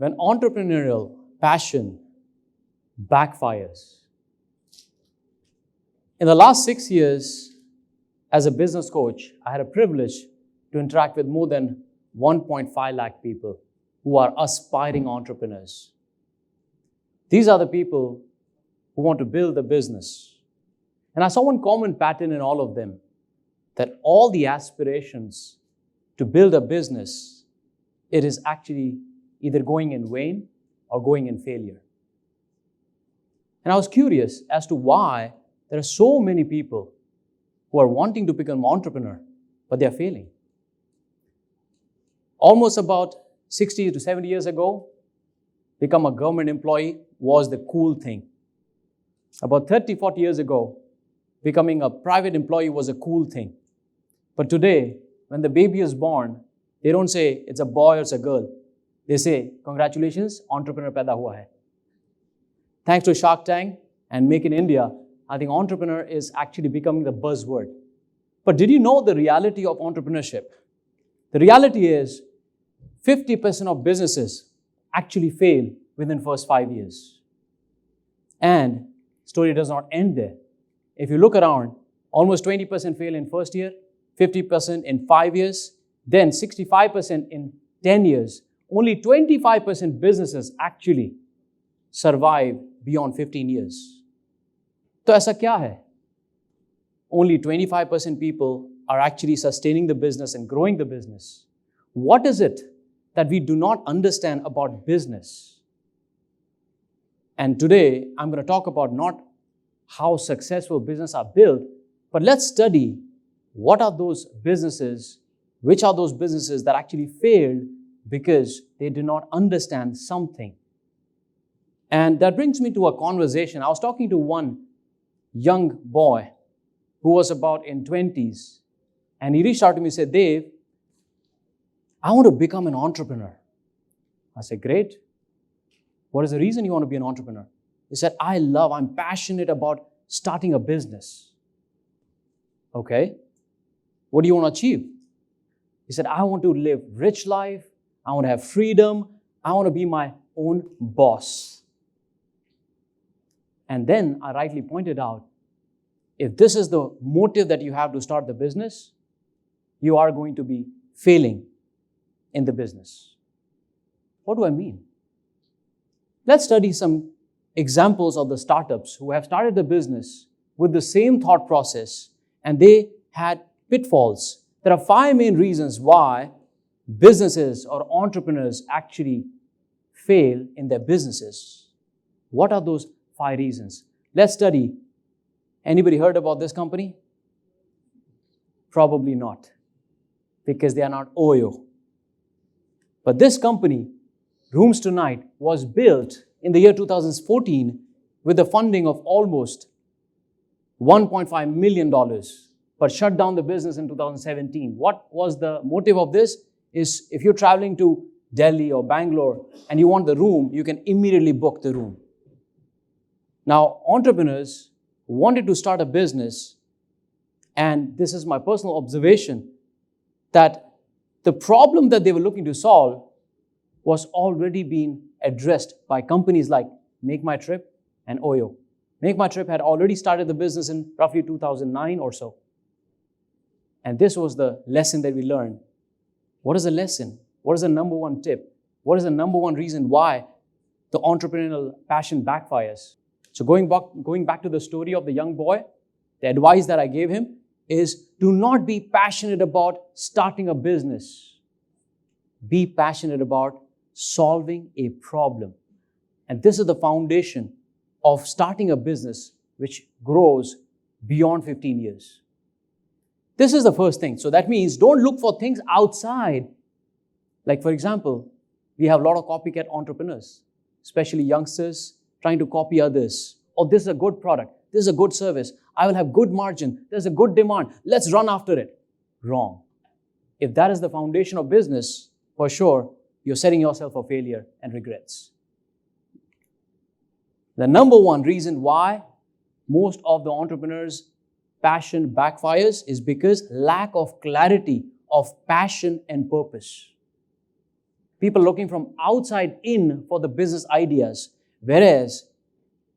when entrepreneurial passion backfires. In the last 6 years, as a business coach, I had a privilege to interact with more than 1.5 lakh people who are aspiring entrepreneurs. These are the people who want to build a business. And I saw one common pattern in all of them, that all the aspirations to build a business, it is actually either going in vain or going in failure. And I was curious as to why there are so many people who are wanting to become an entrepreneur, but they are failing. Almost about 60 to 70 years ago, become a government employee was the cool thing. About 30, 40 years ago, becoming a private employee was a cool thing. But today, when the baby is born, they don't say it's a boy or it's a girl. They say, congratulations, entrepreneur paida hua hai. Thanks to Shark Tank and Make in India, I think entrepreneur is actually becoming the buzzword. But did you know the reality of entrepreneurship? The reality is 50% of businesses actually fail within the first 5 years. And story does not end there. If you look around, almost 20% fail in first year, 50% in 5 years, then 65% in 10 years. Only 25% businesses actually survive beyond 15 years. तो ऐसा क्या है? Only 25% people are actually sustaining the business and growing the business. What is it that we do not understand about business? And today, I'm going to talk about not how successful businesses are built, but let's study what are those businesses, which are those businesses that actually failed because they did not understand something. And that brings me to a conversation. I was talking to one young boy who was about in 20s, and he reached out to me and said, Dave, I want to become an entrepreneur. I said, great. What is the reason you want to be an entrepreneur? He said, I'm passionate about starting a business. Okay. What do you want to achieve? He said, I want to live rich life. I want to have freedom. I want to be my own boss. And then I rightly pointed out, if this is the motive that you have to start the business, you are going to be failing in the business. What do I mean? Let's study some examples of the startups who have started the business with the same thought process, and they had pitfalls. There are 5 main reasons why businesses or entrepreneurs actually fail in their businesses. What are those 5 reasons? Let's study. Anybody heard about this company? Probably not, because they are not Oyo. But this company, Rooms Tonight, was built in the year 2014 with the funding of almost $1.5 million, but shut down the business in 2017. What was the motive of this? Is if you're traveling to Delhi or Bangalore and you want the room, you can immediately book the room. Now, entrepreneurs wanted to start a business, and this is my personal observation, that the problem that they were looking to solve was already being addressed by companies like Make My Trip and Oyo. Make My Trip had already started the business in roughly 2009 or so. And this was the lesson that we learned. What is the lesson? What is the number one tip? What is the number one reason why the entrepreneurial passion backfires? So going back to the story of the young boy, the advice that I gave him is do not be passionate about starting a business. Be passionate about solving a problem. And this is the foundation of starting a business which grows beyond 15 years. This is the first thing. So that means don't look for things outside. Like for example, we have a lot of copycat entrepreneurs, especially youngsters trying to copy others. Oh, this is a good product. This is a good service. I will have good margin. There's a good demand. Let's run after it. Wrong. If that is the foundation of business, for sure, you're setting yourself for failure and regrets. The number one reason why most of the entrepreneurs' passion backfires is because lack of clarity of passion and purpose. People are looking from outside in for the business ideas, whereas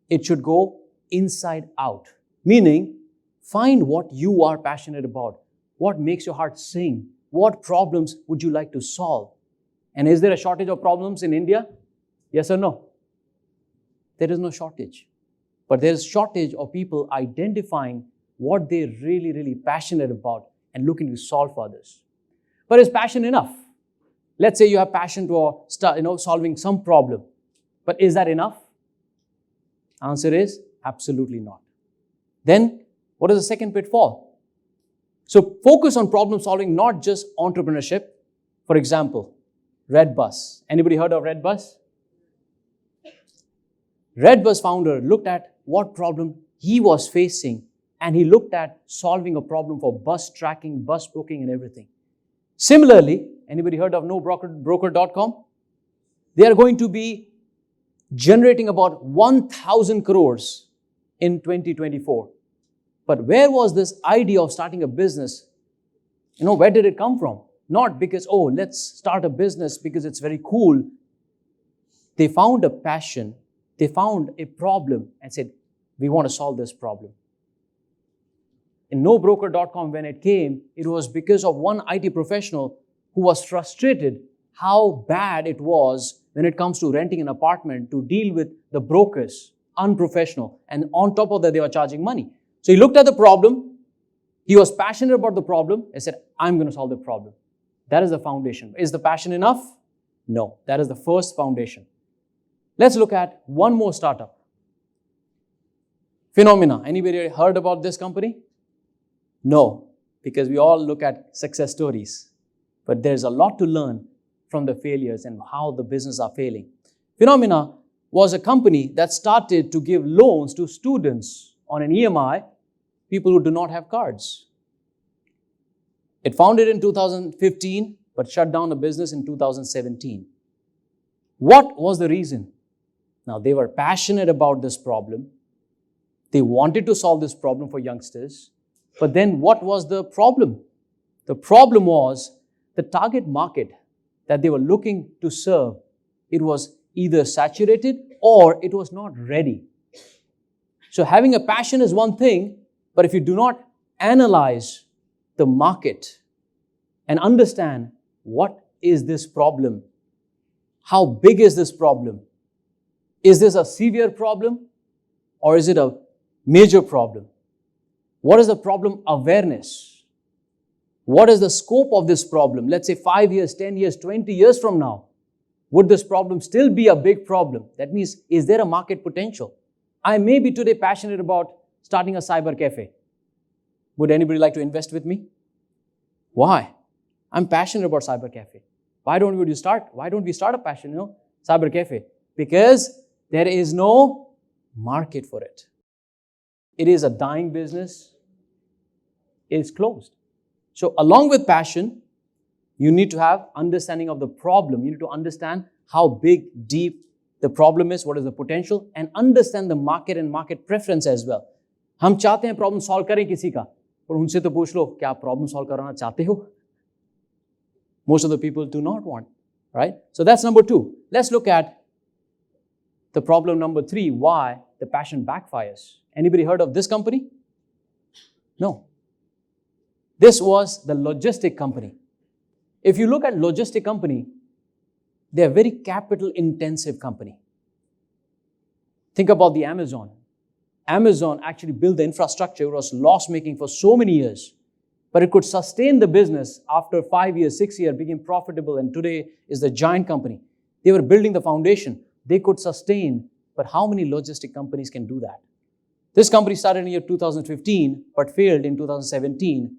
it should go inside out. Meaning, find what you are passionate about. What makes your heart sing? What problems would you like to solve? And is there a shortage of problems in India? Yes or no? There is no shortage. But there is shortage of people identifying what they're really, really passionate about and looking to solve for others. But is passion enough? Let's say you have passion for solving some problem. But is that enough? Answer is absolutely not. Then, what is the second pitfall? So focus on problem solving, not just entrepreneurship. For example, Redbus. Anybody heard of Redbus? Redbus founder looked at what problem he was facing, and he looked at solving a problem for bus tracking, bus booking, and everything. Similarly, anybody heard of nobroker.com? They are going to be generating about 1,000 crores in 2024. But where was this idea of starting a business? Where did it come from? Not because, let's start a business because it's very cool. They found a passion. They found a problem and said, we want to solve this problem. In nobroker.com, when it came, it was because of one IT professional who was frustrated how bad it was when it comes to renting an apartment to deal with the brokers, unprofessional. And on top of that, they were charging money. So he looked at the problem. He was passionate about the problem. He said, I'm going to solve the problem. That is the foundation. Is the passion enough? No. That is the first foundation. Let's look at one more startup. Phenomena. Anybody heard about this company? No, because we all look at success stories. But there's a lot to learn from the failures and how the business are failing. Phenomena was a company that started to give loans to students on an EMI, people who do not have cards. It founded in 2015, but shut down the business in 2017. What was the reason? Now, they were passionate about this problem. They wanted to solve this problem for youngsters. But then what was the problem? The problem was the target market that they were looking to serve. It was either saturated or it was not ready. So having a passion is one thing, but if you do not analyze the market and understand what is this problem, how big is this problem? Is this a severe problem or is it a major problem? What is the problem awareness? What is the scope of this problem? Let's say 5 years, 10 years, 20 years from now, would this problem still be a big problem? That means, is there a market potential? I may be today passionate about starting a cyber cafe. Would anybody like to invest with me? Why? I'm passionate about cyber cafe. Why don't we start a passion, cyber cafe? Because there is no market for it. It is a dying business. It is closed. So along with passion, you need to have understanding of the problem. You need to understand how big, deep the problem is, what is the potential, and understand the market and market preference as well. हम चाहते हैं problem solve करें किसी का, और उनसे तो पूछ लो क्या problem solve कराना चाहते हो? Most of the people do not want, right? So that's number 2. Let's look at the problem number 3, why the passion backfires. Anybody heard of this company? No. This was the logistic company. If you look at logistic company, they're a very capital intensive company. Think about the Amazon. Amazon actually built the infrastructure. It was loss making for so many years, but it could sustain the business after 5 years, 6 years, became profitable, and today is the giant company. They were building the foundation. They could sustain, but how many logistic companies can do that? This company started in the year 2015, but failed in 2017.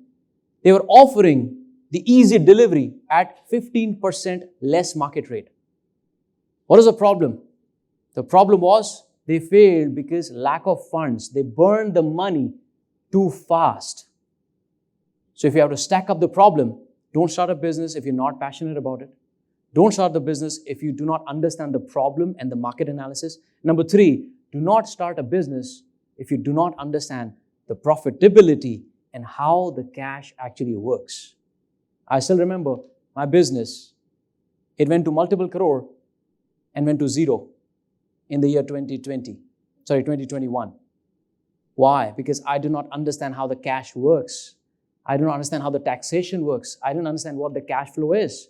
They were offering the easy delivery at 15% less market rate. What is the problem? The problem was they failed because lack of funds. They burned the money too fast. So if you have to stack up the problem, don't start a business if you're not passionate about it. Don't start the business if you do not understand the problem and the market analysis. Number 3, do not start a business if you do not understand the profitability and how the cash actually works. I still remember my business It went to multiple crore and went to zero in the year 2021. Why? Because I do not understand how the cash works. I do not understand how the taxation works. I don't understand what the cash flow is.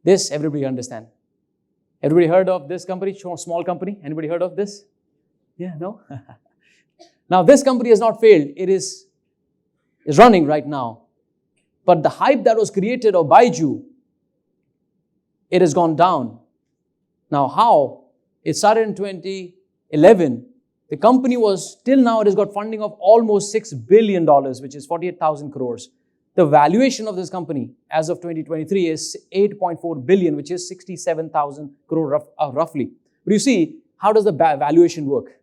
This, everybody understand. Everybody heard of this company, small company? Anybody heard of this? Yeah, no? Now, this company has not failed. It is running right now. But the hype that was created of Baiju, it has gone down. Now, how? It started in 2011. The company was, till now, it has got funding of almost $6 billion, which is 48,000 crores. The valuation of this company as of 2023 is 8.4 billion, which is 67,000 crore roughly. But you see, how does the valuation work?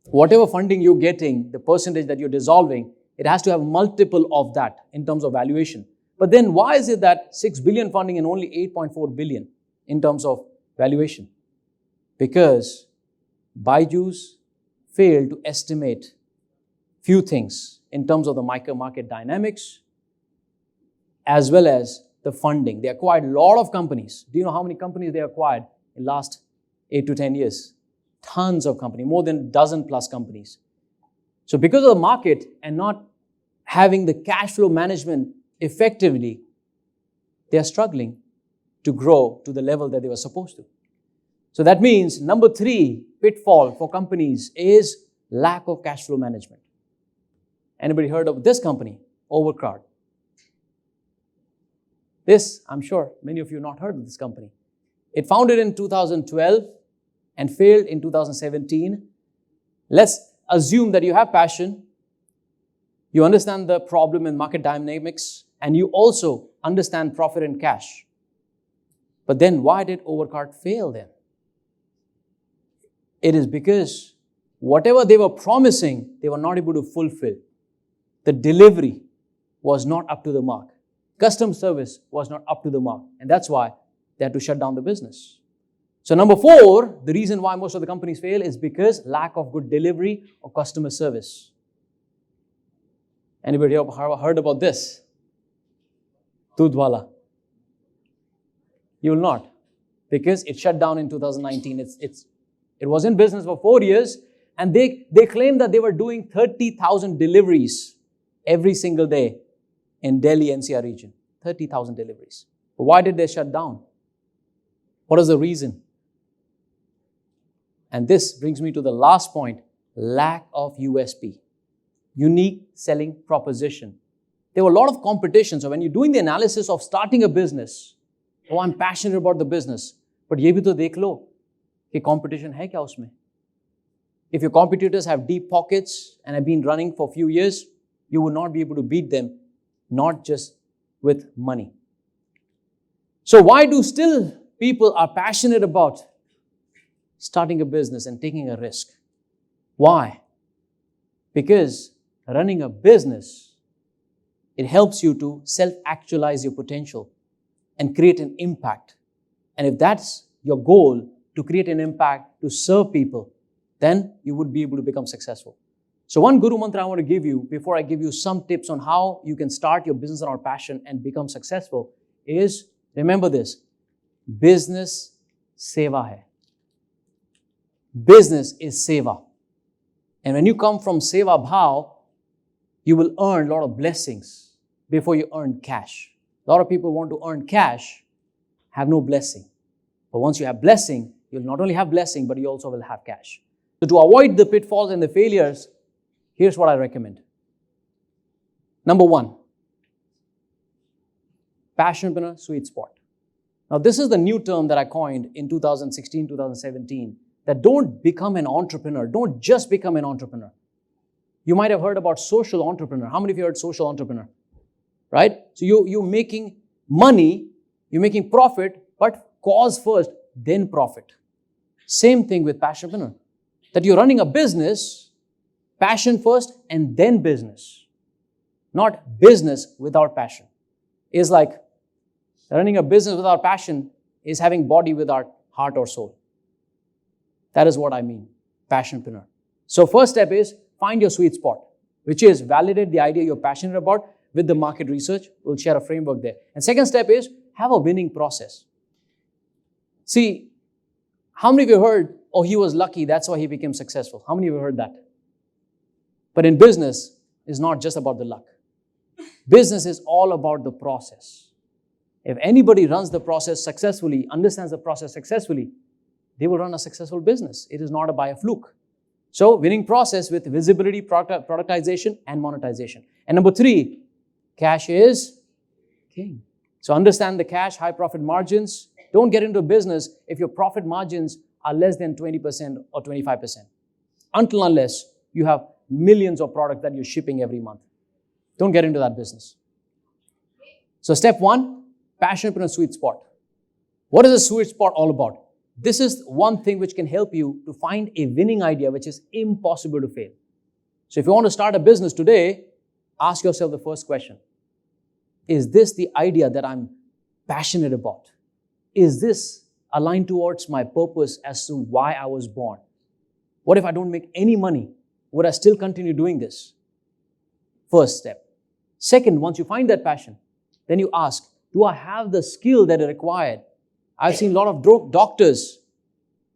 Whatever funding you're getting, the percentage that you're dissolving, it has to have multiple of that in terms of valuation. But then why is it that 6 billion funding and only 8.4 billion in terms of valuation? Because Baiju's failed to estimate few things in terms of the micro market dynamics as well as the funding. They acquired a lot of companies. Do you know how many companies they acquired in the last 8 to 10 years? Tons of companies, more than a dozen plus companies. So because of the market and not having the cash flow management effectively, they are struggling to grow to the level that they were supposed to. So that means number 3 pitfall for companies is lack of cash flow management. Anybody heard of this company, Overcrowd? This, I'm sure many of you have not heard of this company. It founded in 2012 and failed in 2017. Let's assume that you have passion, you understand the problem in market dynamics, and you also understand profit and cash. But then why did Overcrowd fail then? It is because whatever they were promising, they were not able to fulfill. The delivery was not up to the mark. Customer service was not up to the mark. And that's why they had to shut down the business. So number 4, the reason why most of the companies fail is because lack of good delivery or customer service. Anybody heard about this? Dudhwala. You will not. Because it shut down in 2019. It was in business for 4 years, and they claimed that they were doing 30,000 deliveries every single day in Delhi NCR region. 30,000 deliveries. But why did they shut down? What is the reason? And this brings me to the last point, lack of USP, unique selling proposition. There were a lot of competition. So when you're doing the analysis of starting a business, oh, I'm passionate about the business, but ye bhi to dekh lo कि competition hai kya usme? If your competitors have deep pockets and have been running for a few years, you will not be able to beat them, not just with money. So why do still people are passionate about starting a business and taking a risk? Why? Because running a business, it helps you to self-actualize your potential and create an impact. And if that's your goal, to create an impact, to serve people, then you would be able to become successful. So one Guru Mantra I want to give you, before I give you some tips on how you can start your business on our passion and become successful, is remember this: business seva hai. Business is seva. And when you come from seva bhav, you will earn a lot of blessings before you earn cash. A lot of people want to earn cash, have no blessing. But once you have blessing, you'll not only have blessing, but you also will have cash. So to avoid the pitfalls and the failures, here's what I recommend. Number 1, passionpreneur sweet spot. Now this is the new term that I coined in 2016, 2017, that don't become an entrepreneur. Don't just become an entrepreneur. You might have heard about social entrepreneur. How many of you heard social entrepreneur? Right? So you're making money, you're making profit, but cause first, then profit. Same thing with passionpreneur. That you're running a business, passion first and then business. Not business without passion. It's like running a business without passion is having body without heart or soul. That is what I mean, passionpreneur. So first step is find your sweet spot, which is validate the idea you're passionate about with the market research. We'll share a framework there. And second step is have a winning process. See, how many of you heard, oh, he was lucky, that's why he became successful? How many of you heard that? But in business, it's not just about the luck. Business is all about the process. If anybody runs the process successfully, understands the process successfully, they will run a successful business. It is not by a fluke. So, winning process with visibility, productization, and monetization. And number 3, cash is king. So, understand the cash, high profit margins. Don't get into business if your profit margins are less than 20% or 25%. Until unless you have millions of products that you're shipping every month. Don't get into that business. So, step 1, passion in a sweet spot. What is a sweet spot all about? This is one thing which can help you to find a winning idea which is impossible to fail. So if you want to start a business today, ask yourself the first question. Is this the idea that I'm passionate about? Is this aligned towards my purpose as to why I was born? What if I don't make any money? Would I still continue doing this? First step. Second, once you find that passion, then you ask, do I have the skill that is required? I've seen a lot of doctors,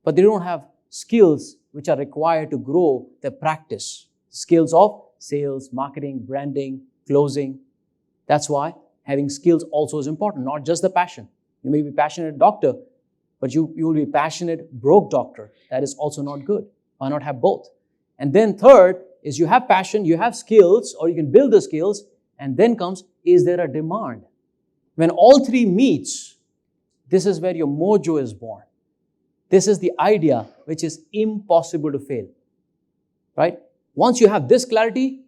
but they don't have skills which are required to grow their practice. Skills of sales, marketing, branding, closing. That's why having skills also is important, not just the passion. You may be passionate doctor, but you will be passionate broke doctor. That is also not good. Why not have both? And then third is you have passion, you have skills, or you can build the skills, and then comes, is there a demand? When all three meets, this is where your mojo is born. This is the idea which is impossible to fail, right? Once you have this clarity,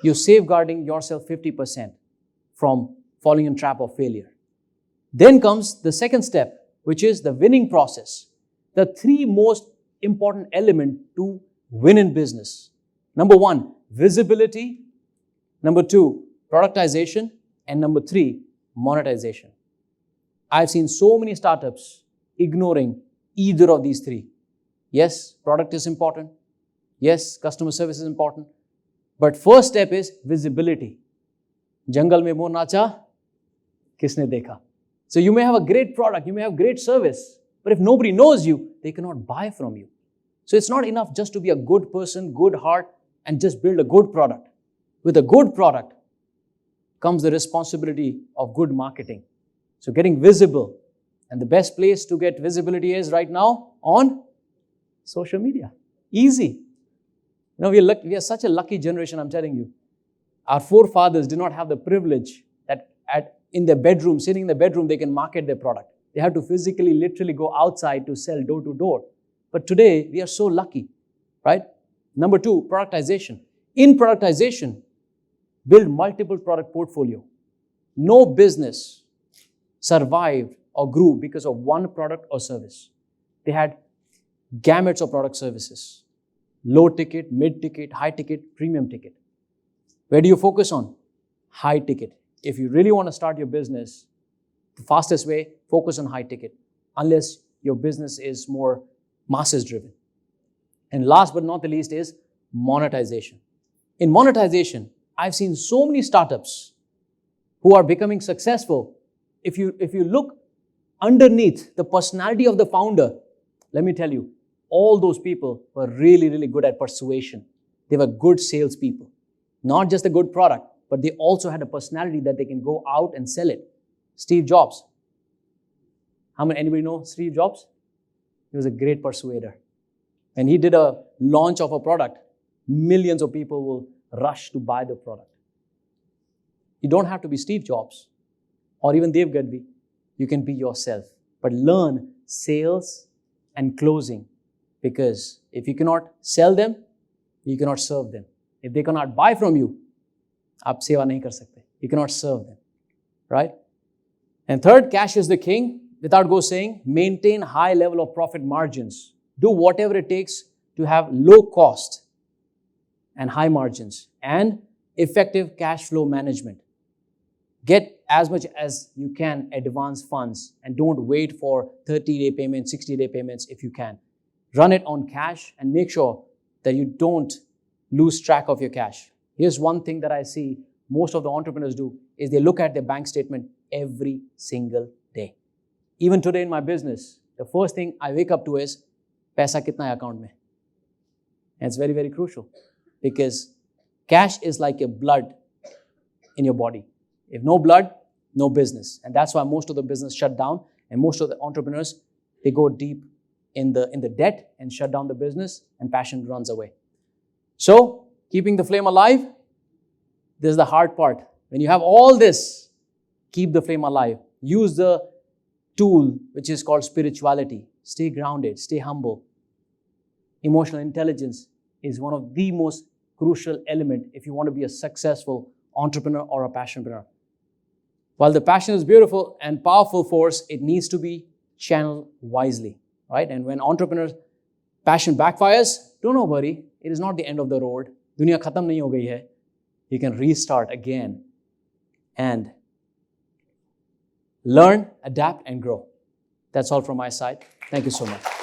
you're safeguarding yourself 50% from falling in trap of failure. Then comes the second step, which is the winning process. The 3 most important elements to win in business. Number 1, visibility. Number 2, productization. And number 3, monetization. I've seen so many startups ignoring either of these 3. Yes, product is important. Yes, customer service is important. But first step is visibility. Jungle mein moor nacha, kisne dekha. So you may have a great product, you may have great service, but if nobody knows you, they cannot buy from you. So it's not enough just to be a good person, good heart, and just build a good product. With a good product comes the responsibility of good marketing. So getting visible. And the best place to get visibility is right now on social media. Easy. You know, we are such a lucky generation, I'm telling you. Our forefathers did not have the privilege that in their bedroom, sitting in their bedroom, they can market their product. They have to physically, literally go outside to sell door to door. But today, we are so lucky, right? Number 2, productization. In productization, build multiple product portfolio. No business survived or grew because of one product or service. They had gamuts of product services. Low ticket, mid ticket, high ticket, premium ticket. Where do you focus on? High ticket. If you really want to start your business, the fastest way, focus on high ticket. Unless your business is more masses driven. And last but not the least is monetization. In monetization, I've seen so many startups who are becoming successful. If you look underneath the personality of the founder, let me tell you, all those people were really, really good at persuasion. They were good salespeople. Not just a good product, but they also had a personality that they can go out and sell it. Steve Jobs. Anybody know Steve Jobs? He was a great persuader. When he did a launch of a product, millions of people will rush to buy the product. You don't have to be Steve Jobs or even Dave Gadhvi. You can be yourself. But learn sales and closing, because if you cannot sell them, you cannot serve them. If they cannot buy from you, aap seva nahi kar sakte. You cannot serve them, right? And third, cash is the king. Without go saying, maintain high level of profit margins. Do whatever it takes to have low cost and high margins and effective cash flow management. Get as much as you can advance funds and don't wait for 30-day payments, 60-day payments if you can. Run it on cash and make sure that you don't lose track of your cash. Here's one thing that I see most of the entrepreneurs do is they look at their bank statement every single day. Even today in my business, the first thing I wake up to is, paisa kitna hai account mein? And it's very, very crucial because cash is like a blood in your body. If no blood, no business. And that's why most of the business shut down, and most of the entrepreneurs, they go deep in the debt and shut down the business, and passion runs away. So, keeping the flame alive, this is the hard part. When you have all this, keep the flame alive. Use the tool which is called spirituality. Stay grounded, stay humble. Emotional intelligence is one of the most crucial elements if you want to be a successful entrepreneur or a passionpreneur. While the passion is beautiful and powerful force, it needs to be channeled wisely, right? And when entrepreneurs' passion backfires, don't worry, it is not the end of the road. Dunya khatam nahi ho gayi hai. You can restart again and learn, adapt, and grow. That's all from my side. Thank you so much.